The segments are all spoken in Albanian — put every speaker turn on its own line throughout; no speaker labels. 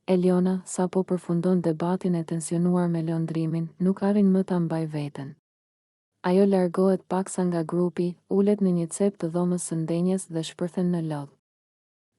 Eliona, sa po përfundon debatin e tensionuar me Londrimin, nuk arrin më ta mbaj veten. Ajo largohet paksa nga grupi, ulet në një cep të dhomës së ndenjes dhe shpërthen në lodh.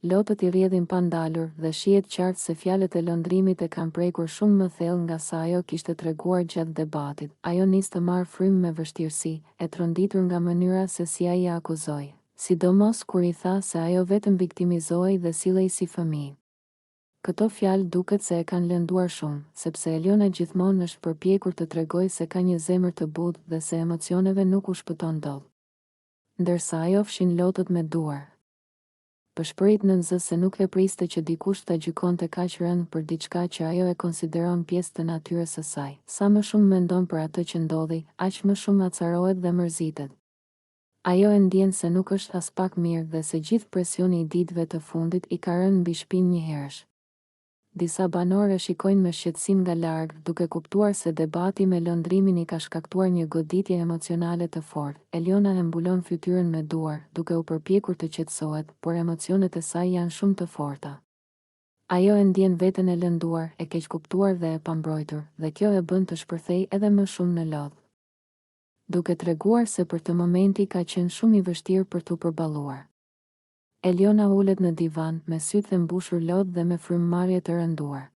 Lotët I rrjedhin pa ndalur dhe shihet qartë se fjalët e Londrimit e kanë prekur shumë më thellë nga sa ajo kishte treguar gjatë debatit. Ajo nis të marrë frymë me vështirësi, e tronditur nga mënyra se si ai ja akuzoi, sidomos kur I tha se ajo vetëm viktimizohej dhe sillej si fëmijë. Këto fjalë duket se e kanë lënduar shumë, sepse Eliona gjithmonë është përpjekur të tregojë se ka një zemër të butë dhe se emocioneve nuk u shpëton dot. Ndërsa ajo fshin lotët me duar. Përshpërit në nxë se nuk e priste që dikush ta gjykonte kaq rënd për diçka që ajo e konsideron pjesë të natyrës së saj. Sa më shumë mendon për atë që ndodhi, aq më shumë acarohet dhe mërzitet. Ajo e ndjen se nuk është as pak mirë dhe se gjithë presioni I ditëve të fundit I ka rënë mbi shpinë njëherësh. Disa banore shikojnë me shqetësim nga larg, duke kuptuar se debati me Londrimin I ka shkaktuar një goditje emocionale të fortë. Eliona e mbulon fytyrën me duar, duke u përpjekur të qetësohet, por emocionet e saj janë shumë të forta. Ajo e ndjen veten e lënduar, e keqkuptuar dhe e pambrojtur, dhe kjo e bën të shpërthejë edhe më shumë në lodh. Duke treguar se për të momenti ka qenë shumë I vështirë për t'u përballuar. Eliona ulet në divan, me sytë e mbushur lodh dhe me frymëmarrje të rënduar.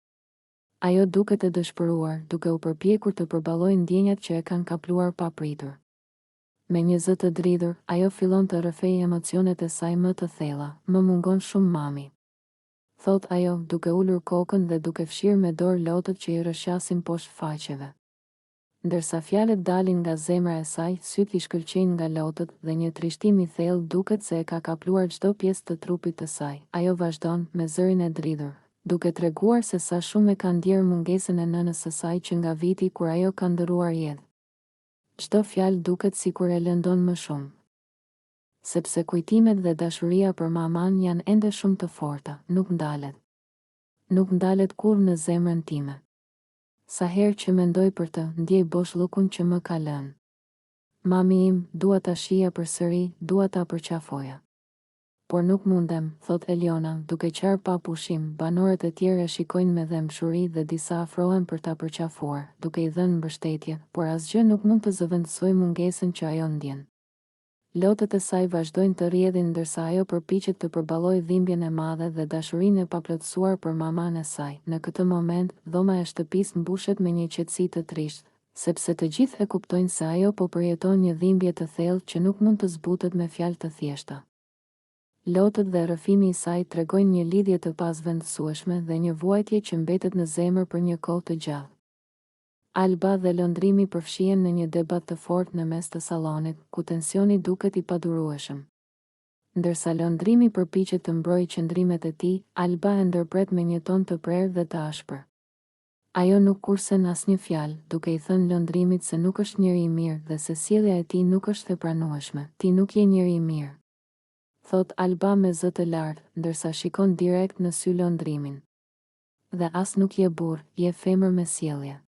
Ajo duket e dëshpëruar, duke u përpjekur të përballojë ndjenjat që e kanë kapluar papritur. Me një zë të dridhur, ajo fillon të rrëfejë emocionet e saj më të thella. Më mungon shumë mami, thot ajo, duke ulur kokën dhe duke fshirë me dorë lotët që I rrëshqasin poshtë faqeve. Ndërsa fjalët dalin nga zemra e saj, sytë I shkëlqejnë nga lotët dhe një trishtim I thellë duket se e ka kapluar çdo pjesë të trupit të saj. Ajo vazhdon me zërin e dridhur, duke treguar se sa shumë e ka ndjerë mungesën e nënës së saj që nga viti kur ajo ka ndëruar jetë. Çdo fjalë duket sikur e lëndon më shumë. Sepse kujtimet dhe dashuria për maman janë ende shumë të forta, nuk ndalet. Nuk ndalet kurrë në zemrën time. Sa herë që mendoj për të, ndjej boshllukun që më ka lënë. Mami im, dua ta shija përsëri, dua ta përqafoja. Por nuk mundem, thot Eliona, duke qarë pa pushim. Banorët e tjerë e shikojnë me dëmshuri dhe disa afrohen për ta përqafuar, duke I dhënë mbështetje, por asgjë nuk mund të zëvendësojë mungesën që ajo ndjen. Lotët e saj vazhdojnë të rrjedhin ndërsa ajo përpiqet të përballojë dhimbjen e madhe dhe dashurinë e paplotësuar për maman e saj. Në këtë moment, dhoma e shtëpisë mbushet me një qetësi të trishtë, sepse të gjithë e kuptojnë se ajo po përjeton një dhimbje të thellë që nuk mund të zbutet me fjalë të thjeshta. Lotët dhe rrëfimi I saj tregojnë një lidhje të pazvendësueshme dhe një vuajtje që mbetet në zemër për një kohë të gjatë. Alba dhe Londrimi përfshihen në një debat të fortë në mes të sallonit, ku tensioni duket I padurueshëm. Ndërsa Londrimi përpiqet të mbrojë qëndrimet e tij, Alba e ndërpret me një ton të prerë dhe të ashpër. Ajo nuk kursen asnjë fjalë, duke I thënë Londrimit se nuk është njeri I mirë dhe se sjellja e tij nuk është e pranueshme. Ti nuk je njeri I mirë, thot Alba me zë të lartë, ndërsa shikon direkt në sy Londrimin. Dhe as nuk je burr, je femër me sjellje.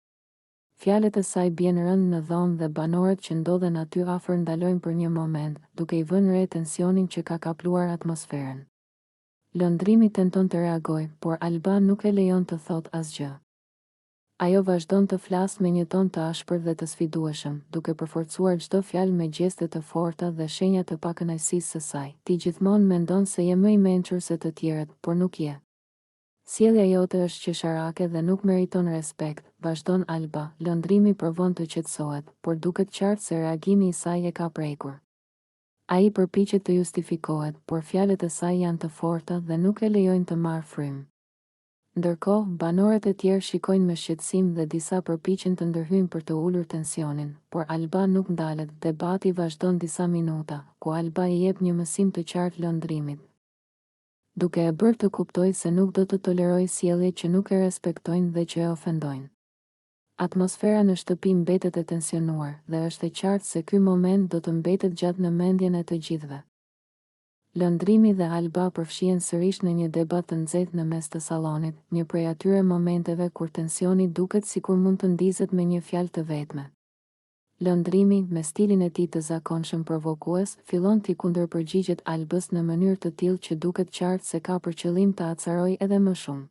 Fjalët e saj bien rënd në dhomë dhe banorët që ndodhen aty afër ndalojnë për një moment, duke I vënë re tensionin që ka kapluar atmosferën. Londrimi tenton të reagojë, por Alba nuk e lejon të thot asgjë. Ajo vazhdon të flasë me një ton të ashpër dhe të sfidueshëm, duke përforcuar çdo fjalë me gjeste të forta dhe shenja të pakënaqësisë së saj. Ti gjithmonë mendon se je më I mençur se të tjerët, por nuk je. Sjellja jote është qesharake dhe nuk meriton respekt, vazhdon Alba. Londrimi provon të qetësohet, por duket qartë se reagimi I saj e ka prekur. Ai përpiqet të justifikohet, por fjalët e saj janë të forta dhe nuk e lejojnë të marrë frymë. Ndërkohë, banorët e tjerë shikojnë me shqetësim dhe disa përpiqen të ndërhyjnë për të ulur tensionin, por Alba nuk ndalet. Debati vazhdon disa minuta, ku Alba I jep një mësim të qartë Londrimit, duke e bërë të kuptojë se nuk do të tolerojë sjellje që nuk e respektojnë dhe që e ofendojnë. Atmosfera në shtëpi mbetet e tensionuar dhe është e qartë se ky moment do të mbetet gjatë në mendjen e të gjithëve. Londrimi dhe Alba përfshihen sërish në një debat të nxehtë në mes të sallonit, një prej atyre momenteve kur tensioni duket sikur mund të ndizet me një fjalë të vetme. Londrimi, me stilin e tij të zakonshëm provokues, fillon t'i kundërpërgjigjet Albës në mënyrë të tillë që duket qartë se ka për qëllim të acarojë edhe më shumë.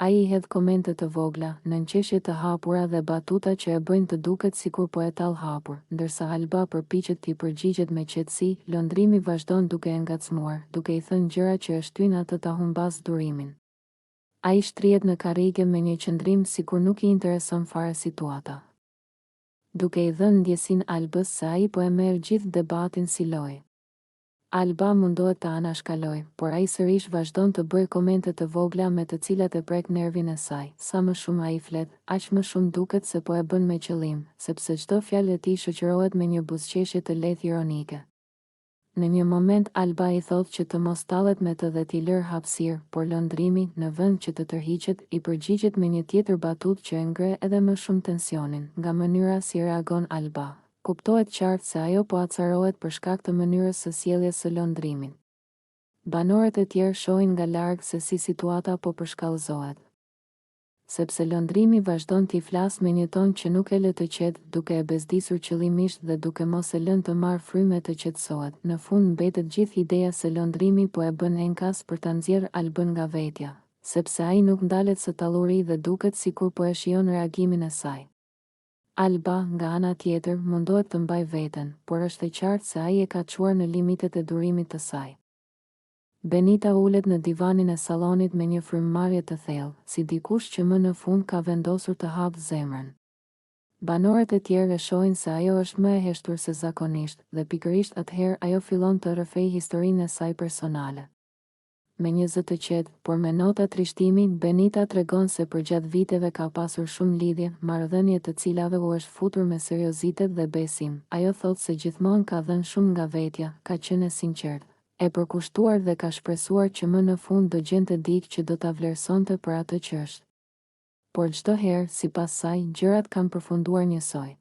Ai I hedh komente të vogla, nënqeshje të hapura dhe batuta që e bëjnë të duket sikur po e tall hapur, ndërsa Alba përpiqet t'i përgjigjet me qetësi. Lëndrimi vazhdon duke e ngacmuar, duke I thënë gjëra që e shtyn atë ta humbas durimin. Ai shtrihet në karrige me një qëndrim sikur nuk I intereson fare situata, duke I dhënë ndjesin Albës se ai po e merr gjithë debatin si lojë. Alba mundohet të anashkaloj, por ai sërish vazhdon të bëjë komente të vogla me të cilat e prek nervin e saj. Sa më shumë ai flet, aq më shumë duket se po e bën me qëllim, sepse çdo fjalë e tij shoqërohet me një buzëqeshje të lehtë ironike. Në një moment Alba I thot që të mos tallet me të dhe t'i lër hapësirë, por lëndrimi, në vend që të tërhiqet, I përgjigjet me një tjetër batutë që e ngre edhe më shumë tensionin. Nga mënyra si reagon Alba, kuptohet qartë se ajo po acarohet për shkak të mënyrës së sjelljes së lëndrimit. Banorët e tjerë shohin nga larg se si situata po përshkallëzohet. Sepse lëndrimi vazhdon t'i flas me një ton që nuk e lë të qetë, duke e bezdisur qëllimisht dhe duke mos e lënë të marrë fryme të qetësohet. Në fund mbetet gjithë ideja se lëndrimi po e bën enkas për ta nxjerrë Albën nga vetja, sepse ai nuk ndalet së talluri dhe duket sikur po e shijon reagimin e saj. Alba, nga ana tjetër, mundohet të mbaj veten, por është e qartë se ai e ka çuar në limitet e durimit të saj. Benita ulet në divanin e sallonit me një frymëmarrje të thellë, si dikush që më në fund ka vendosur të hapë zemrën. Banorët e tjerë e shohin se ajo është më e heshtur se zakonisht, dhe pikërisht atëherë ajo fillon të rrëfej historinë e saj personale. Me një zë të qetë, por me nota trishtimi, Benita tregon se përgjatë viteve ka pasur shumë lidhje, marrëdhënie të cilave u është futur me seriozitet dhe besim. Ajo thot se gjithmonë ka dhënë shumë nga vetja, ka qenë e sinqertë, e përkushtuar dhe ka shpresuar që më në fund do gjente dikë që do ta vlerësonte për atë që është. Por çdo herë, sipas saj, gjërat kanë përfunduar njësoj.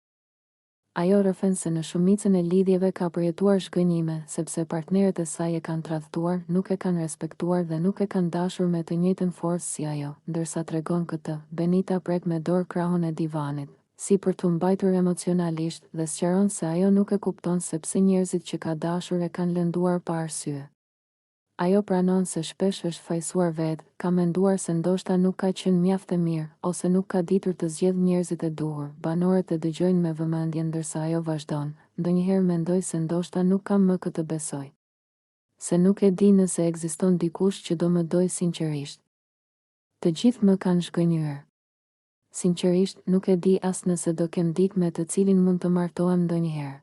Ajo rrëfen se në shumicën e lidhjeve ka përjetuar zhgënjime, sepse partnerët e saj e kanë tradhtuar, nuk e kanë respektuar dhe nuk e kanë dashur me të njëjtën forcë si ajo. Ndërsa tregon këtë, Benita prek me dorë krahun e divanit, si për t'u mbajtur emocionalisht, dhe sqaron se ajo nuk e kupton se pse njerëzit që ka dashur e kanë lënduar pa arsye. Ajo pranon se shpesh është fajsuar vetë, ka menduar se ndoshta nuk ka qenë mjaft e mirë, ose nuk ka ditur të zgjedhë njerëzit e duhur. Banorët e dëgjojnë me vëmendje ndërsa ajo vazhdon, ndonjëherë mendoj se ndoshta nuk kam më këtë besoj. Se nuk e di nëse ekziston dikush që do më doj sinqerisht. Të gjithë më kanë zhgënjur. Sinqerisht, nuk e di as nëse do kem dikë me të cilin mund të martohem ndonjëherë.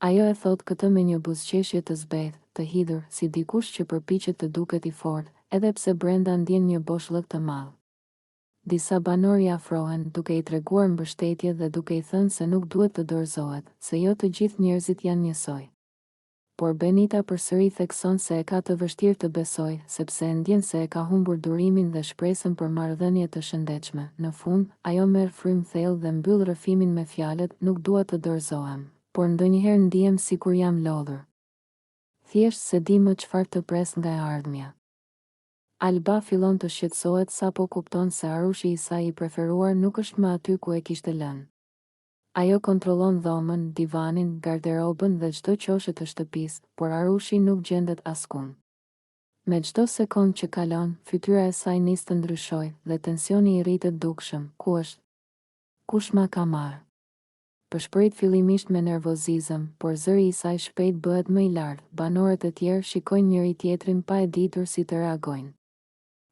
Ajo e thot këtë me një buzëqeshje të zbehtë, të hidhur, si dikush që përpiqet të duket I fortë, edhe pse brenda ndjen një boshllëk të madh. Disa banor I afrohen, duke I treguar mbështetje dhe duke I thënë se nuk duhet të dorëzohet, se jo të gjithë njerëzit janë njësoj. Por Benita përsëri thekson se e ka të vështirë të besoj, sepse e ndjen se e ka humbur durimin dhe shpresën për marrëdhënie të shëndetshme. Në fund, ajo merr frymë thellë dhe mbyll rrëfimin me fjalët: "Nuk dua të dorëzohem, por ndonjëherë ndihem sikur jam lodhur. Thjesht se di më çfarë të pres nga e ardhmja." Alba fillon të shqetësohet sapo kupton se arushi I saj I preferuar nuk është më aty ku e kishte lënë. Ajo kontrollon dhomën, divanin, garderobën dhe çdo qoshe të shtëpisë, por arushi nuk gjendet askund. Me çdo sekondë që kalon, fytyra e saj nis të ndryshojë dhe tensioni I rritet dukshëm. Ku është? Kush ma ka marrë? Përshpërit fillimisht me nervozizëm, por zëri I saj shpejt bëhet më I lartë. Banorët e tjerë shikojnë njëri tjetrin pa e ditur si të reagojnë.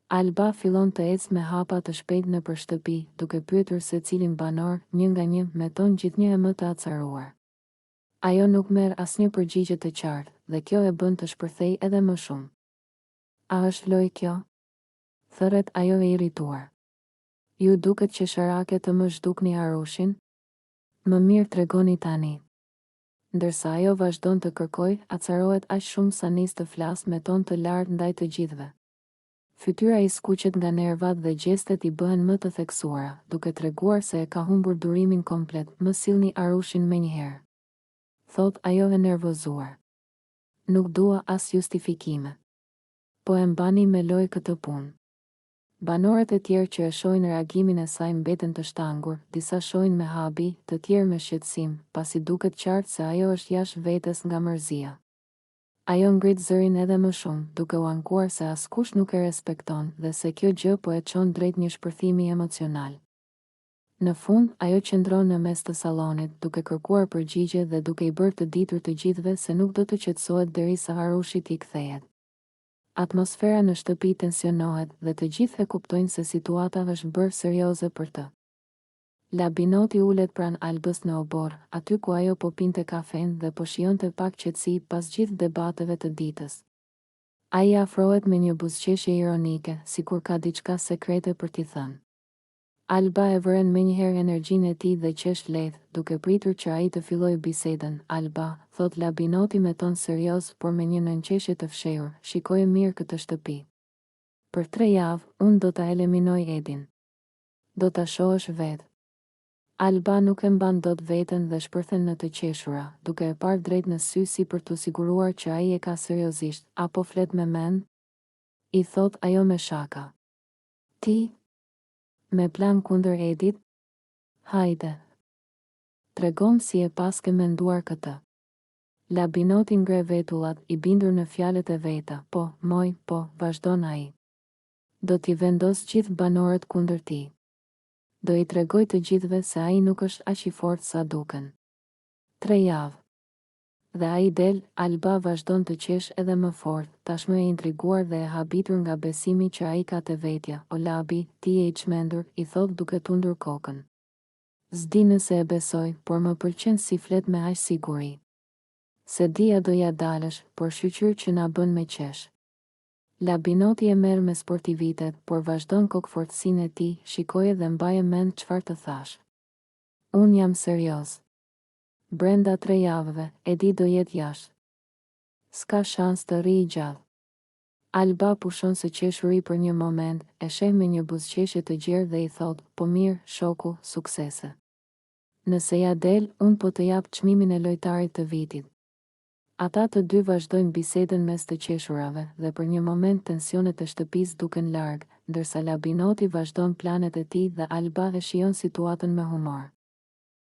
Alba fillon të ecë me hapa të shpejt nëpër shtëpi, duke pyetur secilin banor, një nga një, me ton gjithnjë e më të acaruar. Ajo nuk merr asnjë përgjigje të qartë, dhe kjo e bën të shpërthej edhe më shumë. "A është lojë kjo?" thërret ajo e irrituar. "Ju duket që sharake të më zhdukni arushin? Më mirë tregoni tani." Ndërsa ajo vazhdon të kërkojë, acarohet aq shumë sa nis të flasë me ton të lartë ndaj të gjithëve. Fytyra I skuqet nga nervat dhe gjestet I bëhen më të theksuara, duke treguar se e ka humbur durimin komplet. "Më sillni arushin menjëherë," thot ajo e nervozuar. "Nuk dua as justifikime. Po e mbani me lojë këtë punë." Banorët e tjerë që e shohin reagimin e saj mbeten të shtangur, disa shohin me habi, të tjerë me shqetësim, pasi duket qartë se ajo është jashtë vetes nga mërzia. Ajo ngrit zërin edhe më shumë, duke u ankuar se askush nuk e respekton dhe se kjo gjë po e çon drejt një shpërthimi emocional. Në fund, ajo qëndron në mes të sallonit, duke kërkuar përgjigje dhe duke i bërë të ditur të gjithëve se nuk do të qetësohet derisa Harushi t'i kthehet. Atmosfera në shtëpi tensionohet dhe të gjithë e kuptojnë se situata është bërë serioze për të. Labinoti ulet pranë Albës në obor, aty ku ajo po pinte kafen dhe po shijonte pak qetësi pas gjithë debateve të ditës. Ai afrohet me një buzëqeshje ironike, sikur ka diçka sekrete për t'i thënë. Alba e vëren menjëherë energjinë e tij dhe qesh lehtë, duke pritur që ai të fillojë bisedën. Alba, thot Labinoti me ton serioz, por me një nënqeshje të fshehur, shikoje mirë këtë shtëpi. Për 3 javë, unë do ta eliminoj Edin. Do ta shohësh vetë. Alba nuk e mban dot veten dhe shpërthen në të qeshura, duke e parë drejt në sy si për t'u siguruar që ai e ka seriozisht, apo flet me mend? I thot ajo me shaka. Ti? Me plan kundër Edit? Hajde. Tregom si e paske menduar këtë. Labinoti ngre vetullat, i bindur në fjalët e veta. Po, moj, po, vazhdon ai. Do t'i vendos gjithë banorët kundër ti. Do i tregoj të gjithëve se ai nuk është aq i fortë sa duken. 3 javë. Dhe ai del, Alba vazhdon të qesh edhe më fort, tashmë e intriguar dhe e habitur nga besimi që ai ka te vetja. O Labi, ti je i çmendur, i thot duke tundur kokën. S'di nëse e besoj, por më pëlqen si flet me aq siguri. Se dia do ja dalësh, por shqyqyr që na bën me qesh. Labinoti e merr me sportivitet, por vazhdon kokfortësinë e tij, shikoje dhe mbaje mend çfarë të thash. Unë jam serioz. Brenda 3 javëve, Edi do jetë jashtë. S'ka shans të rri i gjallë. Alba pushon së qeshuri për një moment, e sheh me një buzëqeshje të gjerë dhe i thot, po mirë, shoku, suksese. Nëse ja del, unë po të jap çmimin e lojtarit të vitit. Ata të dy vazhdojnë bisedën mes të qeshurave dhe për një moment tensionet e shtëpisë duken larg, ndërsa Labinoti vazhdon planet e tij dhe Alba e shijon situatën me humor.